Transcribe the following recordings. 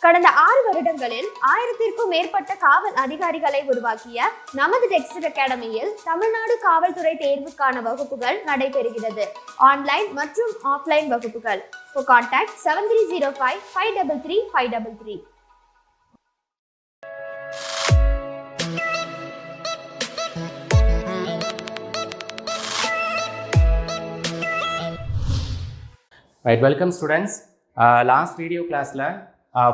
கடந்த 6 வருடங்களில் 1000க்கும் மேற்பட்ட காவல் அதிகாரிகளை உருவாக்கிய நமது டெக்ஸ்ட் அகாடமியில் தமிழ்நாடு காவல்துறை தேர்வுக்கான வகுப்புகள் நடைபெறுகிறது. ஆன்லைன் மற்றும் ஆஃப்லைன் வகுப்புகள். For contact 7305 533 533. Right, welcome students. Last video class la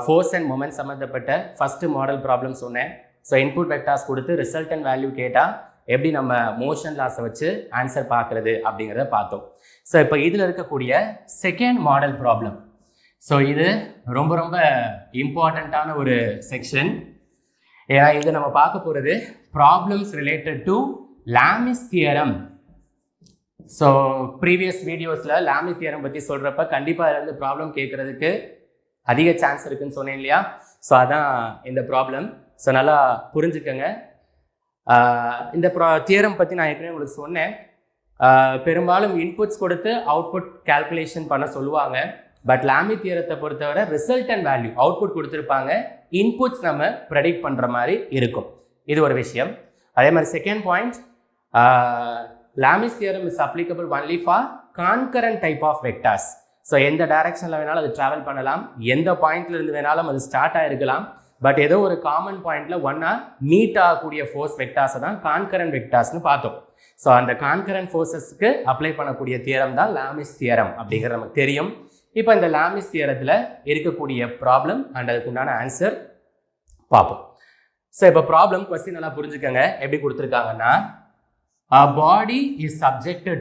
force and moment சம்பந்தப்பட்ட first model problem சொன்னேன். So input vectors கொடுத்து resultant value கேட்டா எப்படி நம்ம motion loss வச்சு ஆன்சர் பார்க்கிறது அப்படிங்கறத பார்த்தோம். So இப்போ இதுல இருக்கக்கூடிய second model problem. So இது ரொம்ப ரொம்ப இம்பார்ட்டன்ட்டான ஒரு செக்ஷன். ஏன்னா இது நம்ம பார்க்க போறது problems related to Lami's theorem. So previous வீடியோஸில் லாமி தியரம் பற்றி சொல்கிறப்ப கண்டிப்பாக அதில் வந்து ப்ராப்ளம் கேட்குறதுக்கு அதிக சான்ஸ் இருக்குதுன்னு சொன்னேன் இல்லையா? ஸோ அதான் இந்த ப்ராப்ளம். ஸோ நல்லா புரிஞ்சுக்கங்க. இந்த தியரம் பற்றி நான் ஏற்கனவே உங்களுக்கு சொன்னேன். பெரும்பாலும் இன்புட்ஸ் கொடுத்து அவுட்புட் கால்குலேஷன் பண்ண சொல்லுவாங்க. பட் லாமி தியரத்தை பொறுத்தவரை ரிசல்டன்ட் வேல்யூ அவுட்புட் கொடுத்துருப்பாங்க, இன்புட்ஸ் நம்ம ப்ரெடிக்ட் பண்ணுற மாதிரி இருக்கும். இது ஒரு விஷயம். அதே மாதிரி second point, Lami's theorem is applicable only for concurrent type of vectors. So எந்த டைரக்ஷனில் வேணாலும் அது ட்ராவல் பண்ணலாம், எந்த பாயிண்ட்ல இருந்து வேணாலும் அது ஸ்டார்ட் ஆகிருக்கலாம். பட் ஏதோ ஒரு காமன் பாயிண்ட்ல ஒன்னா மீட் ஆகக்கூடிய ஃபோர்ஸ் வெக்டார்ஸை தான் கான்கரண்ட் வெக்டார்ஸ்னு பார்த்தோம். ஸோ அந்த கான்கரண்ட் ஃபோர்ஸஸ்க்கு அப்ளை பண்ணக்கூடிய தியரம் தான் லாமிஸ் தியரம் அப்படிங்கிறது நமக்கு தெரியும். இப்போ இந்த லாமிஸ் தியரத்தில் இருக்கக்கூடிய ப்ராப்ளம் அண்ட் அதுக்கு உண்டான ஆன்சர் பார்ப்போம். ஸோ இப்போ ப்ராப்ளம் கொஸ்டின் நல்லா புரிஞ்சுக்கங்க. எப்படி கொடுத்துருக்காங்கன்னா, A body is subjected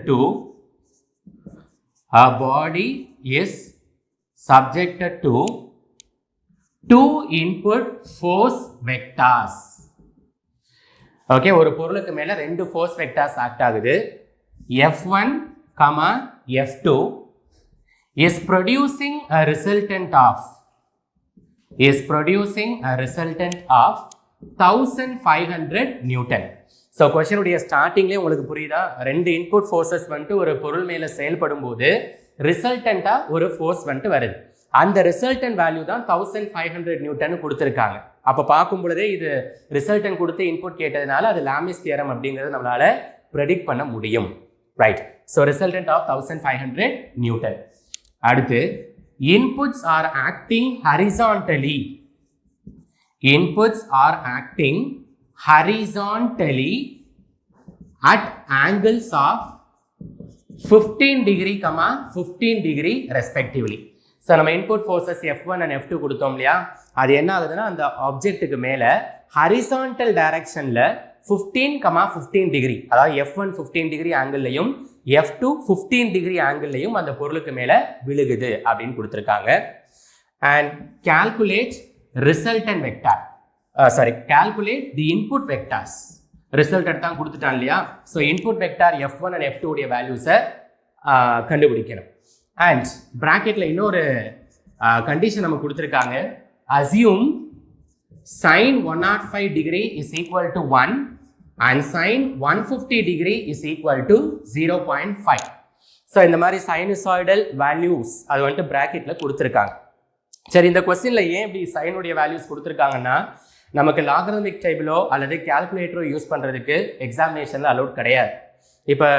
to two input force vectors. Okay, ஒரு பொருளுக்கு மேல ரெண்டு force vectors ஆக்ட் ஆகுது. F1, F2 is producing a resultant of 1500 Newton. So கொஸ்டினுடைய ஸ்டார்டிங்லேயே உங்களுக்கு புரியுதா? ரெண்டு இன்புட் ஃபோர்ஸஸ் வந்துட்டு ஒரு பொருள் மேலே செயல்படும் போது ரிசல்டண்ட்டாக ஒரு ஃபோர்ஸ் வந்துட்டு வருது. அந்த ரிசல்டன்ட் வேல்யூ தான் 1500 நியூட்டன் கொடுத்துருக்காங்க. அப்போ பார்க்கும் பொழுதே இது ரிசல்டன்ட் கொடுத்து இன்புட் கேட்டதுனால அது லாமிஸ் தியரம் அப்படிங்கிறது நம்மளால ப்ரெடிக்ட் பண்ண முடியும். Right. So resultant of 1500 newton. அடுத்து, inputs are acting horizontally. Inputs are acting horizontally at angles of 15 degree, 15 degree respectively. So நம்ம input forces F1 and F2 கொடுத்தோம் இல்லையா? அது என்ன ஆகுதுன்னா, அந்த ஆப்ஜெக்ட்டுக்கு மேலே ஹரிசான்டல் டைரக்ஷனில் 15 டிகிரி, அதாவது F1 15 டிகிரி ஆங்கிள்லையும் F2 15 டிகிரி ஆங்கிள்லையும் அந்த பொருளுக்கு மேலே விழுகுது அப்படின்னு கொடுத்துருக்காங்க. And calculate resultant vector, calculate the input vectors. Result தான் கொடுத்துட்டான் இல்லையா? So input vector F1 and F2 உடைய வேல்யூஸை கண்டுபிடிக்கணும். அண்ட் பிராக்கெட்ல இன்னொரு கண்டிஷன் நம்ம கொடுத்துருக்காங்க. Assume sin 105 degree is equal to 1 and sin 150 degree is equal to 0.5. So இந்த மாதிரி சைனசாய்டல் வேல்யூஸ் அது வந்துட்டு பிராக்கெட்ல கொடுத்துருக்காங்க. சரி, இந்த கொஸ்டின்ல ஏன் இப்படி சைனுடைய வேல்யூஸ் கொடுத்துருக்காங்கன்னா, நமக்கு லாகரிதமிக் டேபிளோ அல்லது கால்குலேட்டரோ யூஸ் பண்ணுறதுக்கு எக்ஸாமினேஷனில் அலோட் கிடையாது. இப்போ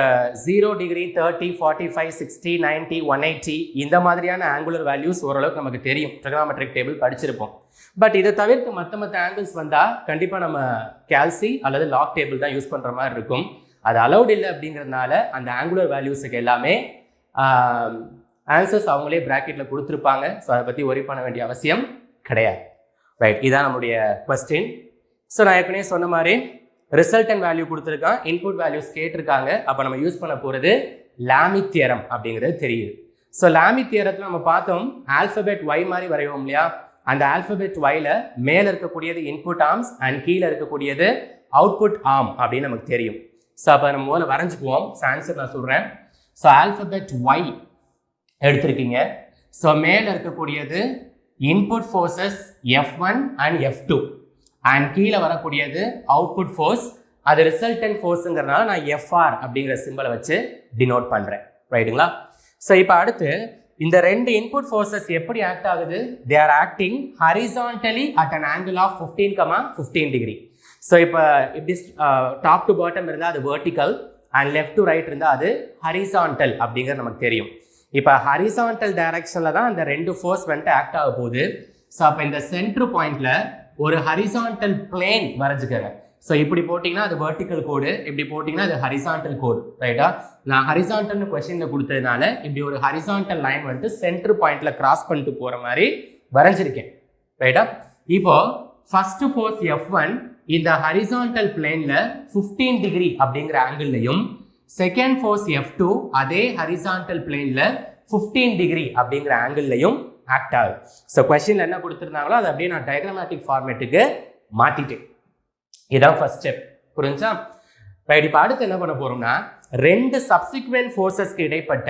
0 டிகிரி, 30, 45, 60, 90, 180 இந்த மாதிரியான ஆங்குலர் வேல்யூஸ் ஓரளவுக்கு நமக்கு தெரியும், ட்ரிகனாமெட்ரிக் டேபிள் படிச்சிருப்போம். பட் இதை தவிர்த்து மற்ற ஆங்கிள்ஸ் வந்தால் கண்டிப்பாக நம்ம கால்சி அல்லது லாக் டேபிள் தான் யூஸ் பண்ணுற மாதிரி இருக்கும். அது அலௌட் இல்லை அப்படிங்கிறதுனால அந்த ஆங்குலர் வேல்யூஸுக்கு எல்லாமே ஆன்சர்ஸ் அவங்களே பிராக்கெட்டில் கொடுத்துருப்பாங்க. ஸோ அதை பற்றி ஒரி பண்ண வேண்டிய அவசியம் கிடையாது. ரைட், இதான் நம்முடைய கொஸ்டின். ஸோ நான் ஏற்கனவே சொன்ன மாதிரி ரிசல்டன்ட் வேல்யூ கொடுத்துருக்கான், இன்புட் வேல்யூஸ் கேட்டிருக்காங்க. அப்போ நம்ம யூஸ் பண்ண போகிறது லாமி தியரம் அப்படிங்கிறது தெரியுது. ஸோ லாமி தியரத்தில் நம்ம பார்த்தோம், ஆல்ஃபபெட் ஒய் மாதிரி வரைவோம் இல்லையா? அந்த ஆல்ஃபபெட் ஒய்ல மேலே இருக்கக்கூடியது இன்புட் ஆர்ம்ஸ் அண்ட் கீழே இருக்கக்கூடியது அவுட்புட் ஆர்ம் அப்படின்னு நமக்கு தெரியும். ஸோ அப்போ நம்ம முதல்ல வரைஞ்சுக்குவோம். ஆன்சர் நான் சொல்கிறேன். ஸோ ஆல்ஃபபெட் ஒய் எடுத்திருக்கீங்க. ஸோ மேலே இருக்கக்கூடியது input forces F1 and F2 and கீழே வரக்கூடியது அவுட்புட் ஃபோர்ஸ். அது ரிசல்டன்ட் ஃபோர்ஸுங்கிறதுனால நான் FR அப்படிங்கிற சிம்பிளை வச்சு டினோட் பண்ணுறேன். ரைட்டுங்களா? ஸோ இப்போ அடுத்து இந்த ரெண்டு இன்புட் ஃபோர்ஸஸ் எப்படி ஆக்ட் ஆகுது? They are acting horizontally at an angle of 15, 15 degree. So இப்போ இப்படி டாப் டு பாட்டம் இருந்தால் அது vertical and left to right இருந்தால் அது ஹரிசான்டல் அப்படிங்கிறது நமக்கு தெரியும். இப்போ ஹரிசான்டல் டைரக்ஷனில் தான் அந்த ரெண்டு ஃபோர்ஸ் வந்துட்டு ஆக்ட் ஆக போகுது. ஸோ அப்போ இந்த சென்ட்ரு பாயிண்ட்ல ஒரு ஹரிசான்டல் பிளேன் வரைஞ்சிக்கங்க. ஸோ இப்படி போட்டிங்கன்னா அது வெர்டிக்கல் கோடு, இப்படி போட்டிங்கன்னா அது ஹரிசான்டல் கோடு, ரைட்டா? நான் ஹரிசான்டல்னு கொஸ்டினில் கொடுத்ததுனால இப்படி ஒரு ஹரிசான்டல் லைன் வந்துட்டு சென்ட்ரு பாயிண்ட்ல கிராஸ் பண்ணிட்டு போகிற மாதிரி வரைஞ்சிருக்கேன், ரைட்டா? இப்போ ஃபர்ஸ்ட் ஃபோர்ஸ் F1 இந்த ஹரிசான்டல் பிளேன்ல 15 டிகிரி அப்படிங்கிற ஆங்கிள்லையும், செகண்ட் ஃபோர்ஸ் F2 அதே ஹரிசான்டல் பிளேன்ல 15 டிகிரி அப்படிங்கிற ஆங்கிள்லையும் ஆக்ட் ஆகுது. ஸோ கொஸ்டின்ல என்ன கொடுத்துருந்தாங்களோ அதை அப்படியே நான் டயக்ராமேட்டிக் ஃபார்மேட்டுக்கு மாத்திட்டேன். இதான் ஃபர்ஸ்ட் ஸ்டெப், புரிஞ்சா? ரைட். இப்போ அடுத்து என்ன பண்ண போறோம்னா ரெண்டு சப்சிக்வெண்ட் ஃபோர்ஸஸ்க்கு இடைப்பட்ட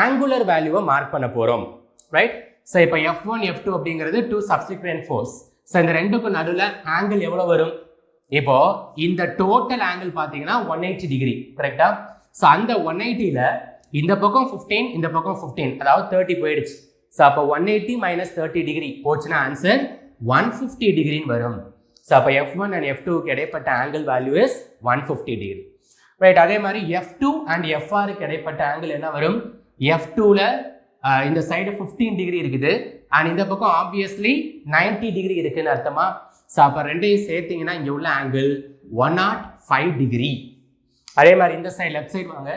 ஆங்குலர் வேல்யூவை மார்க் பண்ண போறோம், ரைட்? ஸோ இப்போ F1 F2 அப்படிங்கிறது டூ சப்சிக்வெண்ட் ஃபோர்ஸ். ஸோ இந்த ரெண்டுக்கும் நடுவில் ஆங்கிள் எவ்வளோ வரும்? இப்போ இந்த டோட்டல் ஆங்கிள் பார்த்தீங்கன்னா 180 டிகிரி, கரெக்டா? ஸோ அந்த 180ல இந்த பக்கம் 15, இந்த பக்கம் 15, அதாவது 30 போயிடுச்சு. ஸோ அப்போ 180 minus 30 டிகிரி போச்சுன்னா ஆன்சர் 150 டிகிரின்னு வரும். ஸோ அப்போ F1 அண்ட் F2க்கு இடைப்பட்ட angle value is 150 degree, right? அதே மாதிரி F2 அண்ட் FRக்கு இடைப்பட்ட ஆங்கிள் என்ன வரும்? F2ல இந்த சைடு 15 டிகிரி இருக்குது அண்ட் இந்த பக்கம் ஆப்வியஸ்லி 90 டிகிரி இருக்குன்னு அர்த்தமா? ஸோ அப்போ ரெண்டையும் சேர்த்தீங்கன்னா இங்கே உள்ள ஆங்கிள் 105 டிகிரி. அதே மாதிரி இந்த சைடு லெஃப்ட் சைடு வாங்க,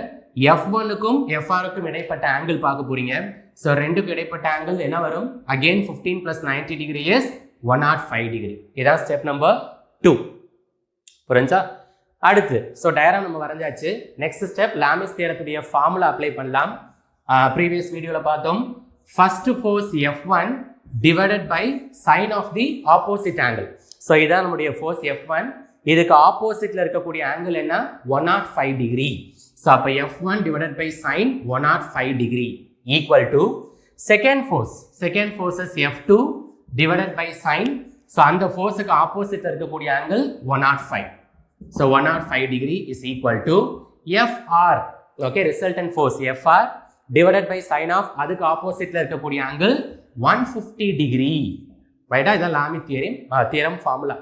F1க்கும் FRக்கும் இடைப்பட்ட ஆங்கிள் பார்க்க போறீங்க. ஸோ ரெண்டுக்கும் இடைப்பட்ட ஆங்கிள் என்ன வரும்? Again 15 plus 90 degree is 105 degree. இதான் ஸ்டெப் நம்பர் 2, புரிஞ்சா? அடுத்து ஸோ டயராம் நம்ம வரைஞ்சாச்சு. நெக்ஸ்ட் ஸ்டெப் லாமிஸ் தியரத்துடைய ஃபார்முலா அப்ளை பண்ணலாம். ப்ரீவியஸ் வீடியோவில் பார்த்தோம், first force F1 divided by sine of the opposite angle. So இதான் நம்முடைய ஃபோர்ஸ் F1. இதுக்கு ஆப்போசிட்ல இருக்கக்கூடிய ஆங்கிள் என்ன? 105 டிகிரி. ஸோ அப்போ F1 divided by sine 105 degree equal to second force F2 divided by sine. So அந்த ஃபோர்ஸுக்கு ஆப்போசிட்ல இருக்கக்கூடிய angle 105. So 105 degree is equal to FR. Okay, resultant force FR divided by sine of அதுக்கு ஆப்போசிட்ல இருக்கக்கூடிய angle 150 degree. ரைட்டா? இதான் Lammy theorem formula.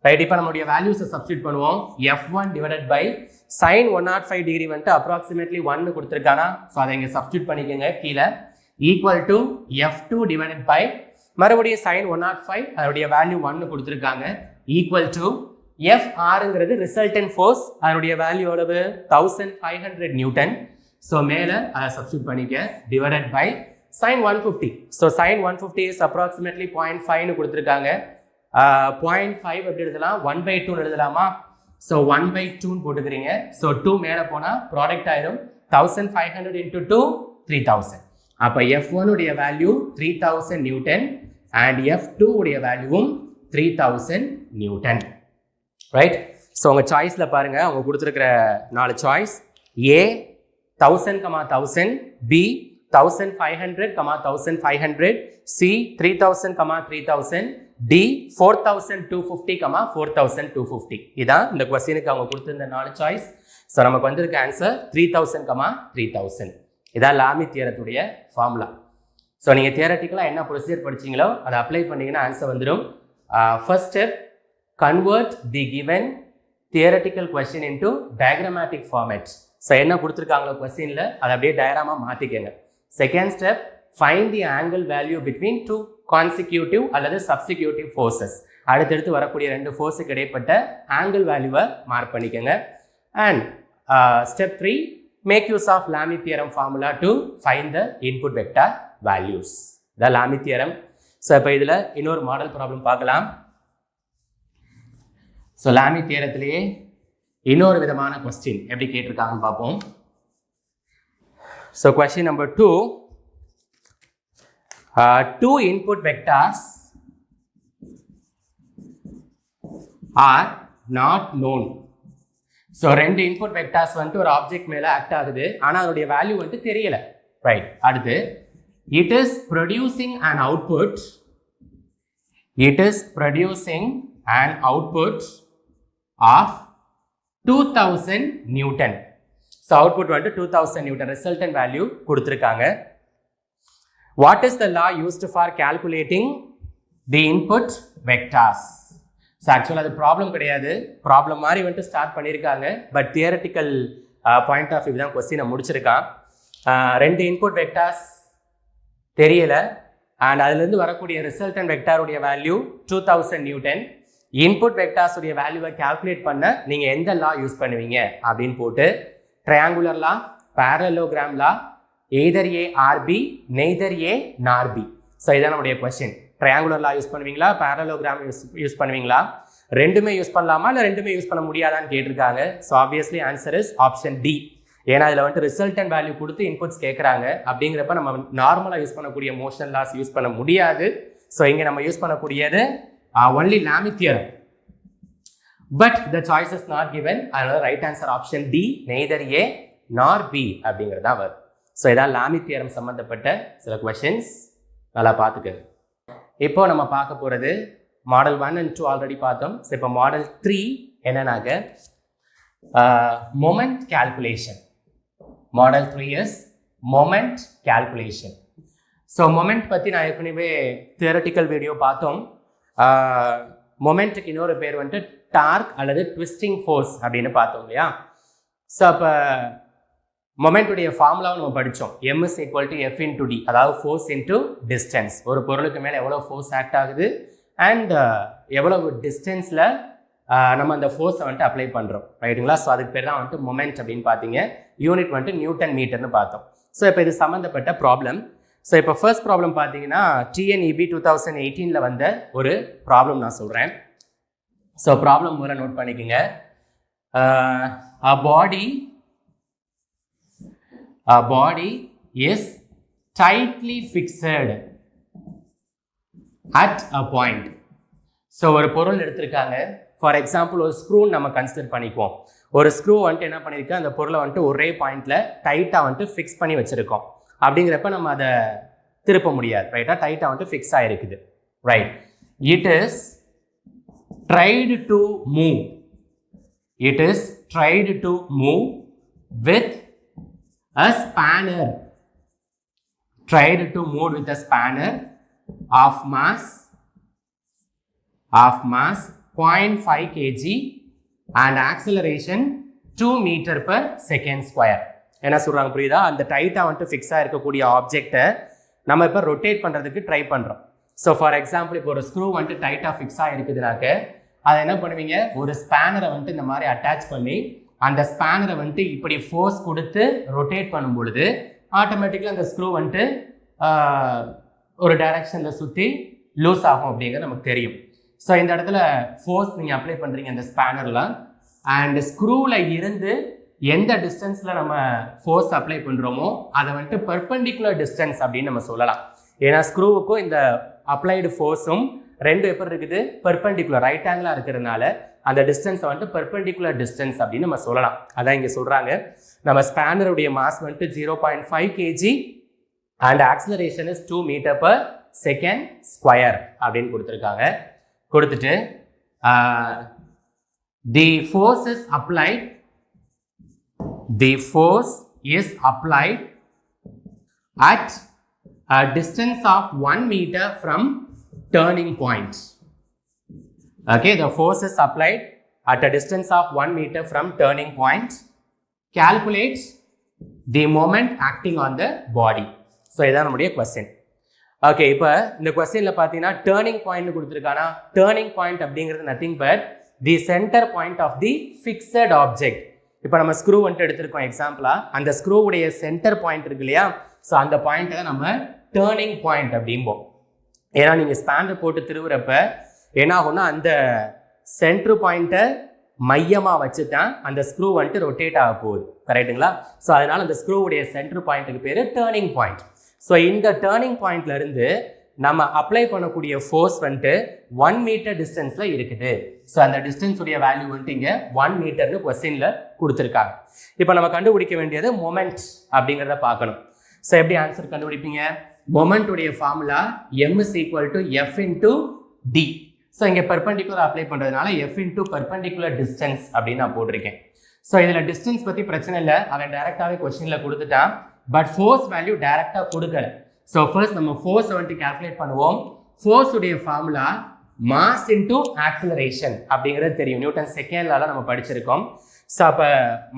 Right. இப்போ நம்மளுடைய வேல்யூஸை சப்ஸ்டிட் பண்ணுவோம். F1 divided by sine 105 degree வந்துட்டு அப்ராக்சிமேட்லி 1 கொடுத்துருக்கானா? ஸோ அதை இங்கே சப்ஸ்டிட் பண்ணிக்கோங்க கீழே. Equal to F2 divided by மறுபடியும் sin 105 அதனுடைய வேல்யூ 1 கொடுத்துருக்காங்க ஈக்குவல் டு FRங்கிறது ரிசல்டன்ட் ஃபோர்ஸ், அதனுடைய வேல்யூ எவ்வளவு? 1500 நியூட்டன். ஸோ மேலே அதை சப்ஸ்டிட் பண்ணிக்க divided by sin 150. So sin 150 is approximately 0.5னு கொடுத்துருக்காங்க. 0.5 எப்படி எழுதலாம்? 1/2 எழுதலாமா? ஸோ 1/2 போட்டுக்கிறீங்க. ஸோ 2 மேலே போனால் ப்ராடக்ட் ஆயிரும். 1500 into 2 3000. அப்போ F1 உடைய வேல்யூ 3000 நியூட்டன் அண்ட் F2 உடைய வேல்யூவும் 3000 நியூட்டன், ரைட்? ஸோ உங்கள் சாய்ஸில் பாருங்கள், அவங்க கொடுத்துருக்கிற 4 choice. A 1000, 1000, B 1500, 1500, C 3000, 3000, D 4250, 4250. இதான் இந்த கொஸ்டினுக்கு அவங்க கொடுத்துருந்த 4 சாய்ஸ். ஸோ நமக்கு வந்திருக்க ஆன்சர் 3000, 3000. இதான் லாமி தியரத்துடைய ஃபார்முலா. ஸோ நீங்கள் தியரட்டிக்கலாக என்ன ப்ரொசீஜர் படிச்சிங்களோ அதை அப்ளை பண்ணிங்கன்னா ஆன்சர் வந்துடும். First step, convert the given theoretical question into diagrammatic format. So என்ன கொடுத்துருக்காங்களோ கொஸ்டினில் அதை அப்படியே டயக்ராமாக மாற்றிக்கங்க. Second step, find the angle value between 2 consecutive அல்லது சப்ஸ்டிக்யூட்டிவ் ஃபோர்ஸஸ். அடுத்தடுத்து வரக்கூடிய 2 ஃபோர்ஸுக்கு இடைப்பட்ட ஆங்கிள் வேல்யூவை மார்க் பண்ணிக்கோங்க. And step 3, make use of Lamy theorem formula to find the input vector values. The Lamy theorem. So இப்போ இதில் இன்னொரு மாடல் ப்ராப்ளம் பார்க்கலாம். ஸோ லாமி தியரத்திலேயே இன்னொரு விதமான கொஸ்டின் எப்படி கேட்டிருக்காங்கன்னு பார்ப்போம். So question number 2, two input vectors are not known. So 2 input vectors வந்துட்டு ஒரு ஆப்ஜெக்ட் மேலே ஆக்ட் ஆகுது, ஆனால் அதோடைய வேல்யூ வந்துட்டு தெரியல, ரைட்? அடுத்து it is producing an output, of 2000 newton. So output வந்துட்டு 2000 நியூட்டன் ரிசல்டன் வேல்யூ கொடுத்துருக்காங்க. What is the law used for calculating the input vectors? So ஆக்சுவலாக அது ப்ராப்ளம் கிடையாது, ப்ராப்ளம் மாதிரி வந்துட்டு ஸ்டார்ட் பண்ணியிருக்காங்க. But theoretical point of view தான் கொஸ்டினை முடிச்சிருக்கான். 2 இன்புட் வெக்டார்ஸ் தெரியலை அண்ட் அதுலேருந்து வரக்கூடிய ரிசல்டன் வெக்டாருடைய வேல்யூ 2000 நியூட்டன். இன்புட் வெக்டார்ஸுடைய வேல்யூவை கால்குலேட் பண்ண நீங்கள் எந்த லா யூஸ் பண்ணுவீங்க அப்படின்னு போட்டு ட்ரையாங்குலர் லா, parallelogram லா, எய்தர் ஏ ஆர்பி நெய்தர் ஏ நார்பி. ஸோ இதான் நம்முடைய கொஸ்டின். ட்ரையாங்குலர் லா யூஸ் பண்ணுவீங்களா, parallelogram யூஸ் பண்ணுவீங்களா, ரெண்டுமே யூஸ் பண்ணலாமா இல்லை ரெண்டுமே யூஸ் பண்ண முடியாதான்னு கேட்டிருக்காங்க. So obviously answer is option D. ஏன்னா அதில் வந்துட்டு ரிசல்டன் வேல்யூ கொடுத்து இன்புட்ஸ் கேட்குறாங்க. அப்படிங்கிறப்ப நம்ம நார்மலாக யூஸ் பண்ணக்கூடிய மோஷனல் லாஸ் யூஸ் பண்ண முடியாது. ஸோ இங்கே நம்ம யூஸ் பண்ணக்கூடியது only Lami's theorem. But the choice is not given. அதனால right answer option D, neither A nor B அப்படிங்கிறதா வரும். ஸோ இதான் லாமித் தியரம் சம்மந்தப்பட்ட சில கொஷின்ஸ், நல்லா பார்த்துக்கங்க. இப்போ நம்ம பார்க்க போகிறது மாடல் 1 and 2 ஆல்ரெடி பார்த்தோம். ஸோ இப்போ மாடல் 3 என்னன்னாக்க moment calculation. Model 3 is moment calculation. So moment பற்றி நான் ஏற்கனவே தியரட்டிக்கல் வீடியோ பார்த்தோம். மொமெண்ட்டுக்கு இன்னொரு பேர் வந்துட்டு டார்க் அல்லது ட்விஸ்டிங் ஃபோர்ஸ் அப்படின்னு பார்த்தோம் இல்லையா. ஸோ அப்போ மொமெண்ட்டுடைய ஃபார்முலாவும் நம்ம படித்தோம். m is equal to f into d, அதாவது ஃபோர்ஸ் இன்ட்டு டிஸ்டன்ஸ். ஒரு பொருளுக்கு மேலே எவ்வளோ ஃபோர்ஸ் ஆக்ட் ஆகுது அண்ட் எவ்வளவு டிஸ்டன்ஸில் நம்ம அந்த ஃபோர்ஸை வந்துட்டு அப்ளை பண்ணுறோம், ரைட்டுங்களா. ஸோ அதுக்கு பேர் தான் வந்துட்டு மொமெண்ட் அப்படின்னு பார்த்தீங்க. யூனிட் வந்துட்டு நியூட்டன் மீட்டர்னு பார்த்தோம். ஸோ இப்போ இது சம்மந்தப்பட்ட ப்ராப்ளம். ஸோ இப்போ ஃபர்ஸ்ட் ப்ராப்ளம் பார்த்தீங்கன்னா TNEB 2018 வந்த ஒரு ப்ராப்ளம் நான் சொல்கிறேன். ஸோ ப்ராப்ளம் முறை நோட் பண்ணிக்கோங்க. A body is tightly fixed at a point. So ஒரு பொருள் எடுத்திருக்காங்க. ஃபார் எக்ஸாம்பிள் ஒரு ஸ்க்ரூ நம்ம கன்சிடர் பண்ணிக்குவோம். ஒரு ஸ்க்ரூ வந்துட்டு என்ன பண்ணியிருக்கோம், அந்த பொருளை வந்துட்டு ஒரே பாயிண்டில் டைட்டாக வந்துட்டு ஃபிக்ஸ் பண்ணி வச்சுருக்கோம். அப்படிங்கிறப்ப நம்ம அதை திருப்ப முடியாது, ரைட்டாக டைட்டாக வந்துட்டு ஃபிக்ஸ் ஆகிருக்குது, right. It is tried to move. It is tried to move with a spanner. Tried to move with a spanner of mass 0.5 kg and acceleration 2 meter per second square. என்ன சொல்றாங்க புரியுதா? அந்த டைட்டா வந்துட்டு ஃபிக்ஸாக இருக்கக்கூடிய ஆப்ஜெக்டை நம்ம இப்போ ரொட்டேட் பண்ணுறதுக்கு ட்ரை பண்ணுறோம். ஸோ ஃபார் எக்ஸாம்பிள் இப்போ ஒரு ஸ்க்ரூ வந்துட்டு டைட்டாக ஃபிக்ஸாக இருக்குதுனாக்க அதை என்ன பண்ணுவீங்க, ஒரு ஸ்பேனரை வந்துட்டு இந்த மாதிரி அட்டாச் பண்ணி அந்த ஸ்பேனரை வந்துட்டு இப்படி ஃபோர்ஸ் கொடுத்து ரொட்டேட் பண்ணும் பொழுது ஆட்டோமேட்டிக்காக அந்த ஸ்க்ரூ வந்துட்டு ஒரு டைரக்ஷனில் சுற்றி லூஸ் ஆகும் அப்படிங்கிறது நமக்கு தெரியும். ஸோ இந்த இடத்துல ஃபோர்ஸ் நீங்கள் அப்ளை பண்ணுறீங்க அந்த ஸ்பேனரில் அண்ட் ஸ்க்ரூவில் இருந்து எந்த டிஸ்டன்ஸில் நம்ம ஃபோர்ஸ் அப்ளை பண்ணுறோமோ அதை வந்துட்டு பெர்பெண்டிகுலர் டிஸ்டன்ஸ் அப்படின்னு நம்ம சொல்லலாம். ஏன்னா ஸ்க்ரூவுக்கும் இந்த அப்ளைடு ஃபோர்ஸும் ரெண்டு எப்படி இருக்குது, பெர்பெண்டிகுலர் ரைட் ஆங்கிளாக இருக்கிறதுனால அந்த டிஸ்டன்ஸை வந்துட்டு பெர்பெண்டிகுலர் டிஸ்டன்ஸ் அப்படின்னு நம்ம சொல்லலாம். அதான் இங்கே சொல்கிறாங்க. நம்ம ஸ்பேனருடைய மாஸ் வந்துட்டு 0.5 kg and acceleration is 2 meter per second square அப்படின்னு கொடுத்துருக்காங்க. கொடுத்துட்டு the force is applied at a distance of 1 meter from turning point. Okay, the force is applied at a distance of 1 meter from turning point. Calculate the moment acting on the body. So இதான் நம்முடைய question. Okay, இப்போ இந்த கொஸ்டினில் பார்த்தீங்கன்னா turning point கொடுத்துருக்கானா, turning point அப்படிங்கிறது nothing but the centre point of the fixed object. இப்போ நம்ம ஸ்க்ரூ வந்துட்டு எடுத்திருக்கோம் எக்ஸாம்பிளாக, அந்த ஸ்க்ரூவுடைய சென்டர் பாயிண்ட் இருக்கு இல்லையா, ஸோ அந்த பாயிண்ட்டை தான் நம்ம டேர்னிங் பாயிண்ட் அப்படிம்போம். ஏன்னா நீங்கள் ஸ்பேனர் போட்டு திருவுறப்ப என்ன ஆகும்னா அந்த சென்ட்ரு பாயிண்ட்டை மையமாக வச்சு தான் அந்த ஸ்க்ரூ வந்துட்டு ரொட்டேட் ஆக போகுது, கரெக்டுங்களா. ஸோ அதனால் அந்த ஸ்க்ரூவுடைய சென்ட்ரு பாயிண்ட்டுக்கு பேர் டேர்னிங் பாயிண்ட். ஸோ இந்த டேர்னிங் பாயிண்ட்லேருந்து நம்ம அப்ளை பண்ணக்கூடிய ஃபோர்ஸ் வந்துட்டு 1 meter டிஸ்டன்ஸில் இருக்குது. ஸோ அந்த டிஸ்டன்ஸுடைய வேல்யூ வந்துட்டு இங்கே 1 meterன்னு கொஸ்டினில் கொடுத்துருக்காங்க. இப்போ நம்ம கண்டுபிடிக்க வேண்டியது மொமெண்ட் அப்படிங்கிறத பார்க்கணும். ஸோ எப்படி ஆன்சர் கண்டுபிடிப்பீங்க? மொமெண்ட்டுடைய formula m is equal to f into d. So இங்கே பெர்பெண்டிகுலர் அப்ளை பண்ணுறதுனால f into பெர்பெண்டிகுலர் டிஸ்டன்ஸ் அப்படின்னு நான் போட்டிருக்கேன். ஸோ இதில் டிஸ்டன்ஸ் பற்றி பிரச்சனை இல்லை, அவன் டைரெக்டாகவே கொஸ்டினில் கொடுத்துட்டான். பட் ஃபோர்ஸ் வேல்யூ டைரெக்டாக கொடுக்கல. ஸோ ஃபர்ஸ்ட் நம்ம ஃபோர்ஸை வந்துட்டு கால்குலேட் பண்ணுவோம். ஃபோர்ஸ் உடைய ஃபார்முலா மாஸ் இன்டூ ஆக்சிலரேஷன் அப்படிங்கிறது தெரியும், நியூட்டன் செகண்ட் லால நம்ம படிச்சிருக்கோம். ஸோ அப்போ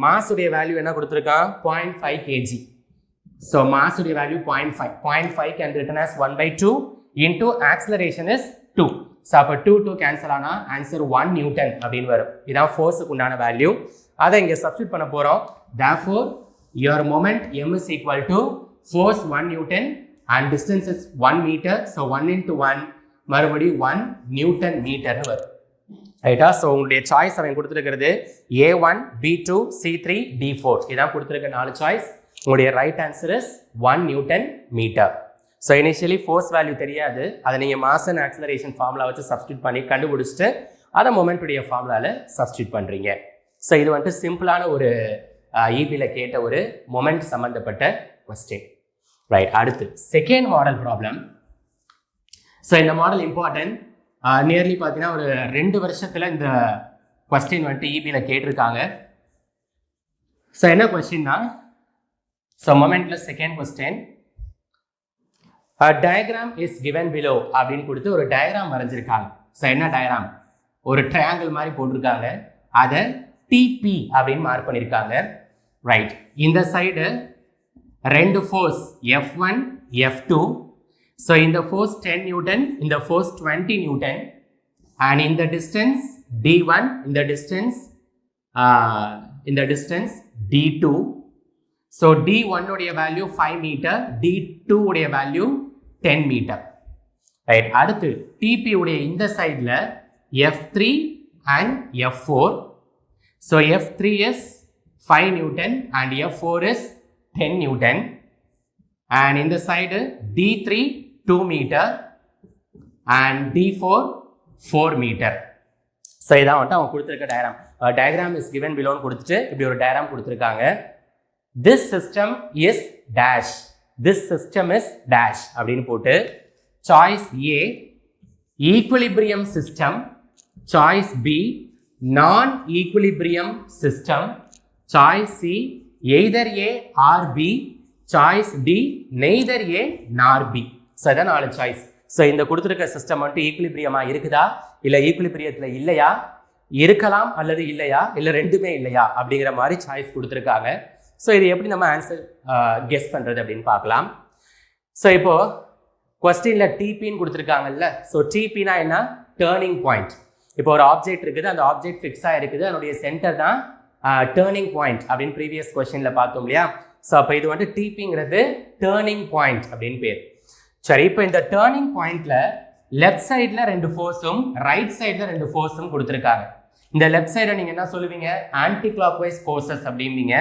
மாஸ் உடைய வேல்யூ என்ன கொடுத்துருக்கான், 0.5 kg. ஸோ மாஸ் உடைய value 0.5 can be written as 1/2 into acceleration is 2. So அப்போ 2 கேன்சல் ஆனால் ஆன்சர் 1 நியூட்டன் அப்படின்னு வரும். இதான் ஃபோர்ஸுக்கு உண்டான வேல்யூ. அதை இங்கே சப்ஸ்டியூட் பண்ண போகிறோம். therefore your moment m is equal to force 1 newton and distance is 1 meter. so 1 into 1 மறுபடியும் 1 நியூட்டன் மீட்டர்னு வரும். ரைட்டா? ஸோ உங்களுடைய சாய்ஸ் அவன் கொடுத்துருக்கிறது A1, B2, C3, D4 இதான் கொடுத்துருக்க 4 சாய்ஸ். உங்களுடைய right answer is 1 newton metre. So initially force value தெரியாது, அதை நீங்கள் மாஸ் அண்ட் ஆக்சிலரேஷன் ஃபார்முலா வச்சு சப்ஸ்டியூட் பண்ணி கண்டுபிடிச்சிட்டு அதை மொமெண்ட்டுடைய ஃபார்முலாவில் சப்ஸ்டியூட் பண்ணுறீங்க. ஸோ இது வந்துட்டு சிம்பிளான ஒரு ஈபியில் கேட்ட ஒரு மொமெண்ட் சம்மந்தப்பட்ட கொஸ்டின். ரைட், அடுத்து செகண்ட் மாடல் ப்ராப்ளம். ஸோ இந்த மாடல் இம்பார்ட்டன்ட். நியர்லி பார்த்தீங்கன்னா ஒரு 2 வருஷத்தில் இந்த கொஸ்டின் வந்துட்டு ஈபியில் கேட்டிருக்காங்க. ஸோ என்ன கொஸ்டின்னா, ஸோ மொமெண்ட்ல second question, diagram is given below அப்படின்னு கொடுத்து ஒரு டயக்ராம் வரைஞ்சிருக்காங்க. ஸோ என்ன டயக்ராம், ஒரு ட்ரையாங்கிள் மாதிரி போட்டிருக்காங்க, அதை டிபி அப்படின்னு மார்க் பண்ணியிருக்காங்க. ரைட், இந்த side 2 force F1, F2. So இந்த ஃபோர்ஸ் 10 நியூட்டன், இந்த ஃபோர்ஸ் 20 நியூட்டன். அண்ட் இந்த டிஸ்டன்ஸ் D1, இந்த டிஸ்டன்ஸ் D2. ஸோ D1 உடைய வேல்யூ 5 மீட்டர், D2 உடைய வேல்யூ 10 மீட்டர். ரைட், அடுத்து TP உடைய இந்த சைடில் F3 and F4. So F3 is 5 newton and F4 is 10 newton. and இந்த சைடு D3 2 metre and D4 4 metre. So இதான் வந்துட்டு அவங்க கொடுத்துருக்க டயக்ராம். டயக்ராம் இஸ் கிவன் பிலோன்னு கொடுத்துட்டு இப்படி ஒரு டயக்ராம் கொடுத்துருக்காங்க. this system is dash, this system is dash அப்படின்னு போட்டு choice A equilibrium system, choice B நான் equilibrium system, choice C either A or B, choice D neither A nor B. So இதான் 4 choice. So இந்த கொடுத்துருக்க system வந்துட்டு ஈக்குலிபிரியமா இருக்குதா இல்லை ஈக்குலிபிரியத்தில் இல்லையா, இருக்கலாம் அல்லது இல்லையா, இல்லை ரெண்டுமே இல்லையா அப்படிங்கிற மாதிரி சாய்ஸ் கொடுத்துருக்காங்க. ஸோ இது எப்படி நம்ம ஆன்சர் கெஸ் பண்ணுறது அப்படின்னு பார்க்கலாம். ஸோ இப்போ கொஸ்டினில் டிபின்னு கொடுத்துருக்காங்கல்ல, ஸோ டிபினா என்ன, டேர்னிங் பாயிண்ட். இப்போ ஒரு ஆப்ஜெக்ட் இருக்குது, அந்த ஆப்ஜெக்ட் ஃபிக்ஸாக இருக்குது, அதனுடைய சென்டர் தான் டேர்னிங் பாயிண்ட் அப்படின்னு ப்ரீவியஸ் கொஸ்டினில் பார்த்தோம் இல்லையா. ஸோ அப்போ இது வந்துட்டு டிபிங்கிறது டேர்னிங் பாயிண்ட் அப்படின்னு பேர். சரி, இப்போ இந்த டேர்னிங் பாயிண்ட்ல லெஃப்ட் சைடில் 2 ஃபோர்ஸும் ரைட் சைடில் 2 ஃபோர்ஸும் கொடுத்துருக்காங்க. இந்த லெஃப்ட் சைடை நீங்கள் என்ன சொல்லுவீங்க, ஆன்டி கிளாக் வைஸ் ஃபோர்ஸஸ் அப்படிம்பீங்க.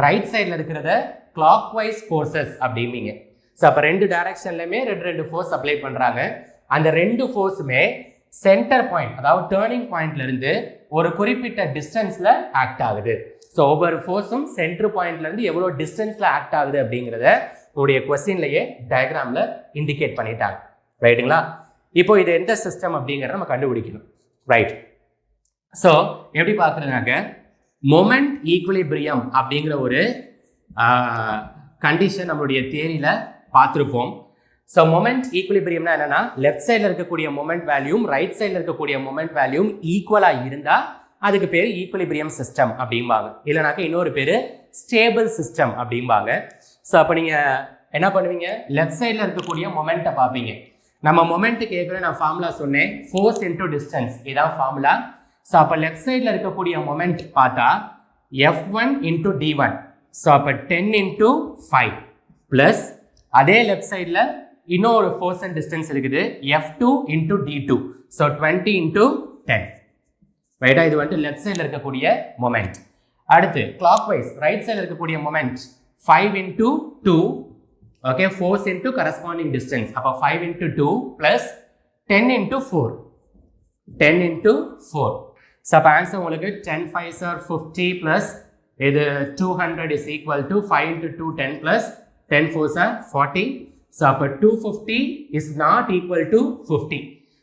ரைட் சைடில் இருக்கிறத கிளாக் வைஸ் ஃபோர்ஸஸ் அப்படிம்பீங்க. ஸோ அப்போ 2 டைரக்ஷன்லையுமே 2 ஃபோர்ஸ் அப்ளை பண்ணுறாங்க. அந்த 2 ஃபோர்ஸுமே சென்டர் பாயிண்ட், அதாவது டேர்னிங் பாயிண்ட்ல இருந்து ஒரு குறிப்பிட்ட டிஸ்டன்ஸ்ல ஆக்ட் ஆகுது. ஸோ ஒவ்வொரு ஃபோர்ஸும் சென்டர் பாயிண்ட்ல இருந்து எவ்வளோ டிஸ்டன்ஸ்ல ஆக்ட் ஆகுது அப்படிங்கிறத உங்களுடைய கொஸ்டின்லயே டயக்ராம்ல இண்டிகேட் பண்ணிட்டாங்க. ரைட்டுங்களா? இப்போ இது எந்த சிஸ்டம் அப்படிங்கிறத நம்ம கண்டுபிடிக்கணும். ரைட், ஸோ எப்படி பார்க்குறதுனாக்க மொமெண்ட் ஈக்குலிபிரியம் அப்படிங்கிற ஒரு கண்டிஷன் நம்மளுடைய தியரியில் பார்த்துருப்போம். ஸோ மொமெண்ட் ஈக்குலிபிரியம்னா என்னன்னா, லெஃப்ட் சைடில் இருக்கக்கூடிய மொமெண்ட் வேல்யூம் ரைட் சைடில் இருக்கக்கூடிய மொமெண்ட் வேல்யூம் ஈக்குவலாக இருந்தால் அதுக்கு பேர் ஈக்குலிபிரியம் சிஸ்டம் அப்படிம்பாங்க. இல்லைனாக்கா இன்னொரு பேர் ஸ்டேபிள் சிஸ்டம் அப்படிம்பாங்க. ஸோ அப்போ நீங்கள் என்ன பண்ணுவீங்க, லெஃப்ட் சைடில் இருக்கக்கூடிய மொமெண்ட்டை பார்ப்பீங்க. நம்ம மொமெண்ட்டுக்கு ஏற்கனவே நான் ஃபார்முலா சொன்னேன், ஃபோர்ஸ் இன்டூ டிஸ்டன்ஸ், இதான் ஃபார்முலா. ஸோ அப்போ லெஃப்ட் சைடில் இருக்கக்கூடிய மொமெண்ட் பார்த்தா F1 இன்டூ D1. ஸோ அப்போ 10 இன்டூ 5 ப்ளஸ் அதே லெஃப்ட் சைடில் இன்னொரு ஃபோர்ஸ் அண்ட் டிஸ்டன்ஸ் இருக்குது, F2 into D2. So 20 into 10. ரைட்டா? இது வந்துட்டு லெஃப்ட் சைடில் இருக்கக்கூடிய மொமெண்ட். அடுத்து கிளாக் வைஸ் ரைட் சைடில் இருக்கக்கூடிய moment 5 into 2. Okay, force into corresponding distance. அப்போ 5 into 2 plus 10 into 4. 10 into 4. So அப்போ ஆன்சர் உங்களுக்கு 10 5s are 50 ப்ளஸ் இது 200 is equal to 5 into 2 10 plus 10 4s are 40. So அப்போ 250 is not equal to 50.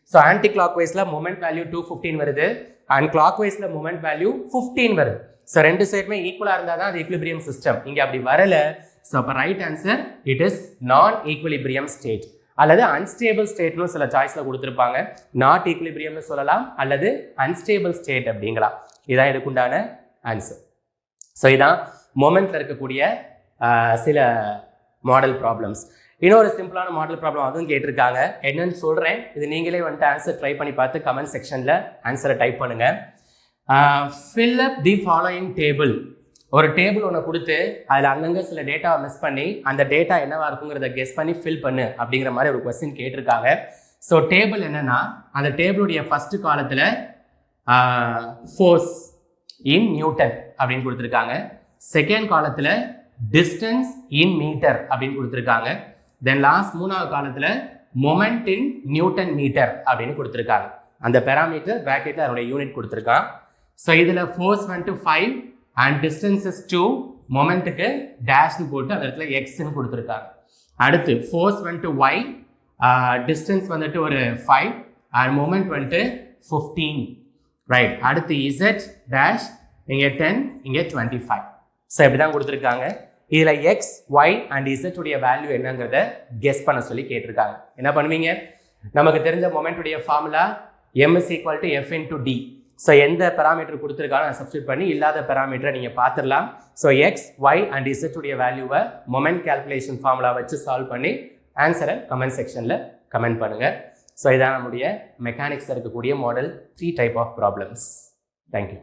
So ஆன்டி கிளாக் வைஸில் மொமெண்ட் வேல்யூ 215 வருது, and கிளாக் வைஸில் மொமெண்ட் வேல்யூ 15 வருது. ஸோ 2 சைடுமே ஈக்குவலாக இருந்தால் தான் அது ஈக்குலிபிரியம் சிஸ்டம். இங்கே அப்படி வரல. ஸோ அப்போ ரைட் ஆன்சர் இட் இஸ் நான் ஈக்குவலிபிரியம் ஸ்டேட் அல்லது அன்ஸ்டேபிள் ஸ்டேட்னு சில சாய்ஸில் கொடுத்துருப்பாங்க. நாட் ஈக்குவலிபிரியம்னு சொல்லலாம் அல்லது அன்ஸ்டேபிள் ஸ்டேட் அப்படிங்கலாம். இதான் இதுக்குண்டான ஆன்சர். ஸோ இதான் மொமெண்ட்டில் இருக்கக்கூடிய சில மாடல் ப்ராப்ளம்ஸ். இன்னொரு சிம்பிளான மாடல் ப்ராப்ளம் அதுவும் கேட்டிருக்காங்க. என்னன்னு சொல்கிறேன், இது நீங்களே வந்துட்டு ஆன்சர் ட்ரை பண்ணி பார்த்து கமெண்ட் செக்ஷனில் ஆன்சரை டைப் பண்ணுங்கள். Fill up the following table. ஒரு டேபிள் ஒன்று கொடுத்து அதில் அங்கங்கே சில டேட்டாவை மிஸ் பண்ணி அந்த டேட்டா என்னவா இருக்குங்கிறத கெஸ் பண்ணி ஃபில் பண்ணு அப்படிங்கிற மாதிரி ஒரு கொஸ்டின் கேட்டிருக்காங்க. ஸோ டேபிள் என்னன்னா, அந்த டேபிளுடைய ஃபர்ஸ்ட் காலத்தில் ஃபோர்ஸ் இன் நியூட்டன் அப்படின்னு கொடுத்துருக்காங்க. செகண்ட் காலத்தில் டிஸ்டன்ஸ் இன் மீட்டர் அப்படின்னு கொடுத்துருக்காங்க. தென் லாஸ்ட் மூணாவது காலத்தில் மொமெண்ட் இன் நியூட்டன் மீட்டர் அப்படின்னு கொடுத்துருக்காங்க. அந்த பெராமீட்டர் பிராக்கெட்டில் அதோட யூனிட் கொடுத்துருக்கான். ஸோ இதில் ஃபோர்ஸ் வந்துட்டு 5 அண்ட் டிஸ்டன்ஸ் இஸ் 2, மொமெண்ட்டுக்கு டேஷ்னு போட்டு அந்த இடத்துல எக்ஸ்ன்னு கொடுத்துருக்காங்க. அடுத்து ஃபோர்ஸ் வந்துட்டு y, டிஸ்டன்ஸ் வந்துட்டு ஒரு 5 அண்ட் மொமெண்ட் வந்துட்டு 15, ரைட். அடுத்து z டேஷ், இங்கே 10, இங்கே 25. ஸோ இப்படி தான் கொடுத்துருக்காங்க. இதில் எக்ஸ், ஒய் அண்ட் இசட் உடைய வேல்யூ என்னங்கிறத கெஸ் பண்ண சொல்லி கேட்டிருக்காங்க. என்ன பண்ணுவீங்க, நமக்கு தெரிஞ்ச மொமெண்ட்டுடைய formula m is equal to f into d. So எந்த பெராமீட்டர் கொடுத்துருக்காலும் அதை சப்ஸ்டியூட் பண்ணி இல்லாத பெராமீட்டரை நீங்கள் பார்த்துடலாம். So X, Y and Z உடைய வேல்யூவை மொமெண்ட் கேல்குலேஷன் ஃபார்முலா வச்சு சால்வ் பண்ணி ஆன்சரை கமெண்ட் செக்ஷனில் கமெண்ட் பண்ணுங்கள். ஸோ இதான் நம்முடைய மெக்கானிக்ஸில் இருக்கக்கூடிய model 3 type of problems. Thank you.